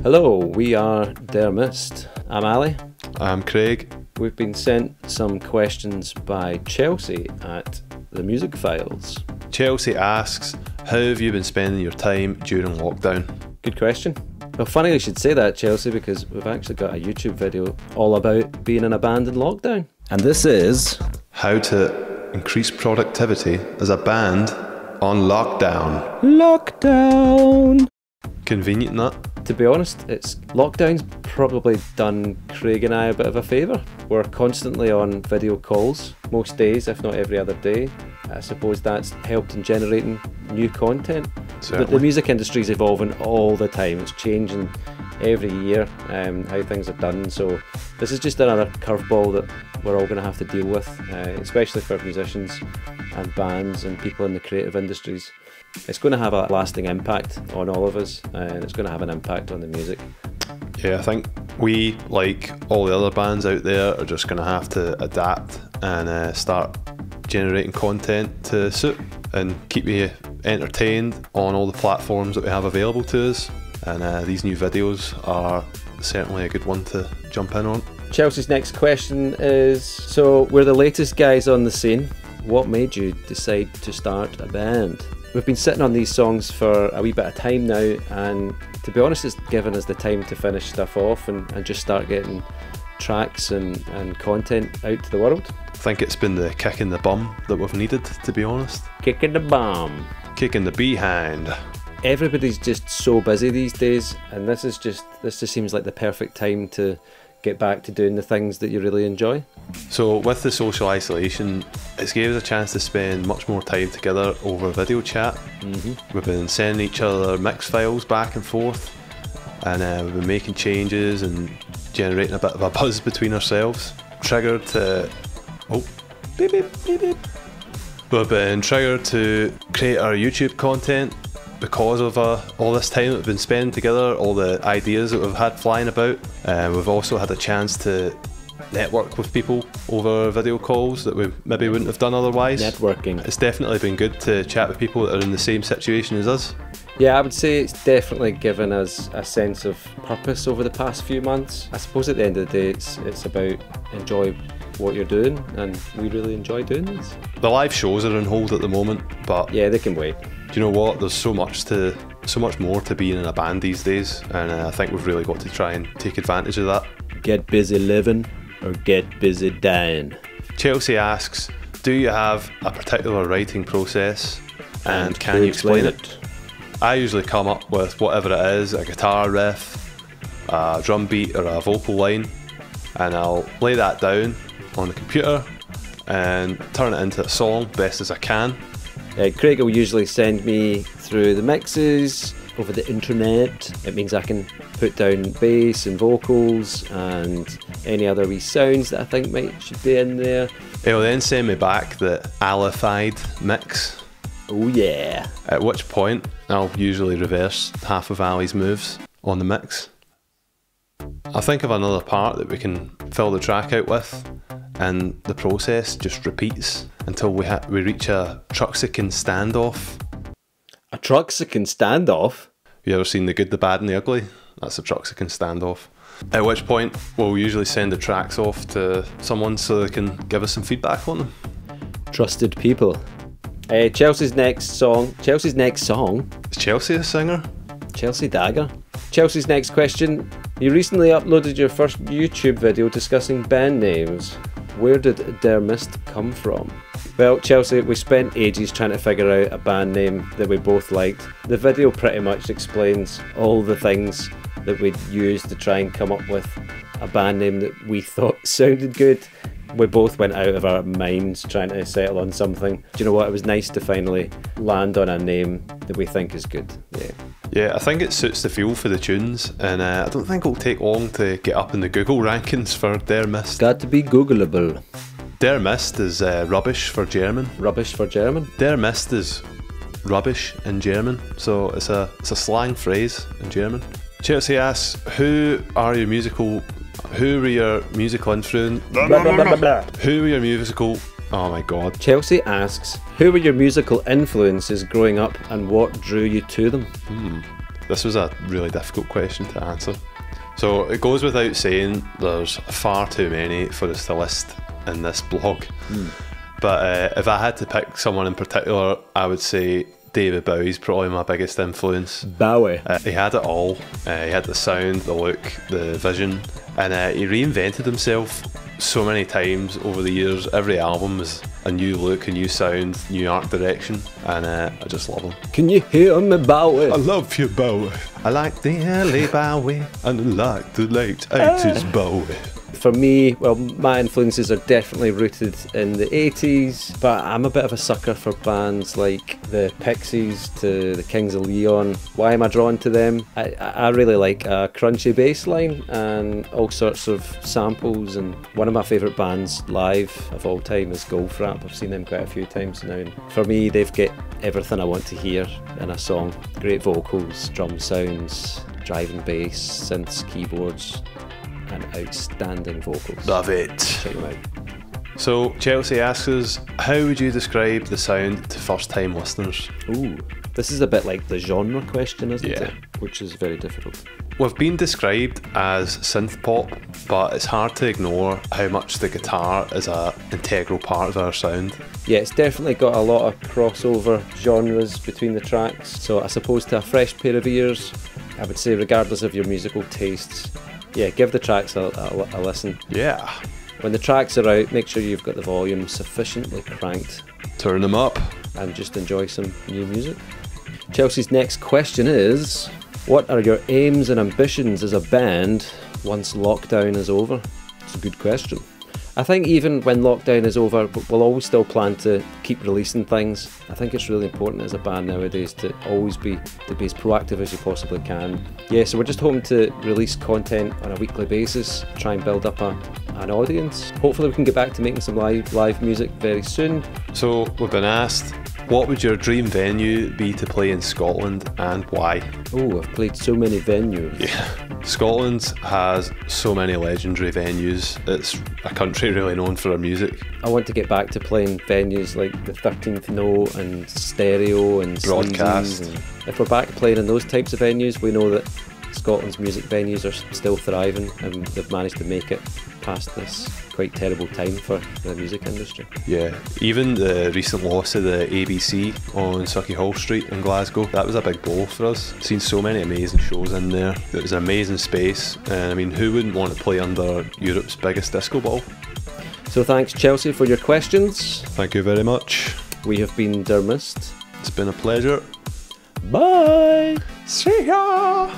Hello, we are Der Mist. I'm Ali. I'm Craig. We've been sent some questions by Chelsea at the Music Files. Chelsea asks, how have you been spending your time during lockdown? Good question. Well, funny you should say that, Chelsea, because we've actually got a YouTube video all about being in a band in lockdown. And this is... How to increase productivity as a band on lockdown. Lockdown! Convenient, that. To be honest, lockdown's probably done Craig and I a bit of a favour. We're constantly on video calls, most days, if not every other day. I suppose that's helped in generating new content. The music industry's evolving all the time. It's changing every year, how things are done. So this is just another curveball that we're all going to have to deal with, especially for musicians and bands and people in the creative industries. It's going to have a lasting impact on all of us, and it's going to have an impact on the music. Yeah, I think we, like all the other bands out there, are just going to have to adapt and start generating content to suit and keep you entertained on all the platforms that we have available to us. And these new videos are certainly a good one to jump in on. Chelsea's next question is, so we're the latest guys on the scene. What made you decide to start a band? We've been sitting on these songs for a wee bit of time now, and to be honest, it's given us the time to finish stuff off and just start getting tracks and content out to the world. I think it's been the kick in the bum that we've needed, to be honest. Kick in the bum. Kick in the behind. Everybody's just so busy these days, and this just seems like the perfect time to get back to doing the things that you really enjoy. So with the social isolation, it's gave us a chance to spend much more time together over video chat. We've been sending each other mix files back and forth, and we've been making changes and generating a bit of a buzz between ourselves. Triggered to... oh, beep, beep, beep, beep. We've been triggered to create our YouTube content because of all this time that we've been spending together, all the ideas that we've had flying about. We've also had a chance to network with people over video calls that we maybe wouldn't have done otherwise. Networking. It's definitely been good to chat with people that are in the same situation as us. Yeah, I would say it's definitely given us a sense of purpose over the past few months. I suppose at the end of the day, it's about enjoy what you're doing, and we really enjoy doing this. The live shows are on hold at the moment, but yeah, they can wait. Do you know what? There's so much more to being in a band these days, and I think we've really got to try and take advantage of that. Get busy living or get busy dying. Chelsea asks, do you have a particular writing process, and can you explain it? I usually come up with whatever it is, a guitar riff, a drum beat or a vocal line, and I'll lay that down on the computer and turn it into a song best as I can. Craig will usually send me through the mixes over the internet. It means I can put down bass and vocals and any other wee sounds that I think should be in there. He'll then send me back the alified mix. Oh yeah. At which point I'll usually reverse half of Ali's moves on the mix. I'll think of another part that we can fill the track out with, and the process just repeats until we reach a Truxican standoff. A Truxican standoff? You ever seen The Good, the Bad and the Ugly? That's a Truxican standoff. At which point we'll usually send the tracks off to someone so they can give us some feedback on them. Trusted people. Chelsea's next song. Is Chelsea a singer? Chelsea Dagger. Chelsea's next question. You recently uploaded your first YouTube video discussing band names. Where did Der Mist come from? Well, Chelsea, we spent ages trying to figure out a band name that we both liked. The video pretty much explains all the things that we'd used to try and come up with a band name that we thought sounded good. We both went out of our minds trying to settle on something. Do you know what? It was nice to finally land on a name that we think is good. Yeah, I think it suits the feel for the tunes, and I don't think it'll take long to get up in the Google rankings for Der Mist. Got to be Googleable. Der Mist is rubbish for German. Rubbish for German? Der Mist is rubbish in German, so it's a slang phrase in German. Chelsea asks, who were your musical influence? Who were your musical... Oh my god. Chelsea asks, who were your musical influences growing up and what drew you to them? This was a really difficult question to answer. So it goes without saying there's far too many for us to list in this blog. But if I had to pick someone in particular, I would say David Bowie's probably my biggest influence. Bowie. He had it all. He had the sound, the look, the vision, and he reinvented himself so many times over the years. Every album was a new look, a new sound, new art direction, and I just love him. Can you hear me, Bowie? I love you, Bowie. I like the early Bowie, and I like the late 80s Bowie. For me, well, my influences are definitely rooted in the 80s, but I'm a bit of a sucker for bands like the Pixies to the Kings of Leon. Why am I drawn to them? I really like a crunchy bass line and all sorts of samples, and one of my favourite bands live of all time is Goldfrapp. I've seen them quite a few times now, and for me they've got everything I want to hear in a song. Great vocals, drum sounds, driving bass, synths, keyboards, and outstanding vocals. Love it. Check them out. So Chelsea asks us, how would you describe the sound to first time listeners? Ooh, this is a bit like the genre question, isn't Yeah. it? Which is very difficult. We've been described as synth pop, but it's hard to ignore how much the guitar is an integral part of our sound. Yeah, it's definitely got a lot of crossover genres between the tracks. So I suppose to a fresh pair of ears, I would say regardless of your musical tastes, yeah, give the tracks a listen. Yeah. When the tracks are out, make sure you've got the volume sufficiently cranked Turn them up. and just enjoy some new music. Chelsea's next question is, what are your aims and ambitions as a band once lockdown is over? It's a good question. I think even when lockdown is over, we'll always still plan to keep releasing things. I think it's really important as a band nowadays to always be as proactive as you possibly can. Yeah, so we're just hoping to release content on a weekly basis, try and build up an audience. Hopefully we can get back to making some live music very soon. So we've been asked, what would your dream venue be to play in Scotland and why? Oh, I've played so many venues. Yeah. Scotland has so many legendary venues. It's a country really known for our music. I want to get back to playing venues like the 13th Note and Stereo and Broadcast. Sleazy's, and if we're back playing in those types of venues, we know that Scotland's music venues are still thriving and they've managed to make it past this quite terrible time for the music industry. Yeah, even the recent loss of the ABC on Sauchiehall Street in Glasgow, that was a big blow for us. Seen so many amazing shows in there. It was an amazing space, and I mean, who wouldn't want to play under Europe's biggest disco ball? So thanks Chelsea for your questions. Thank you very much. We have been Dermist. It's been a pleasure. Bye! See ya!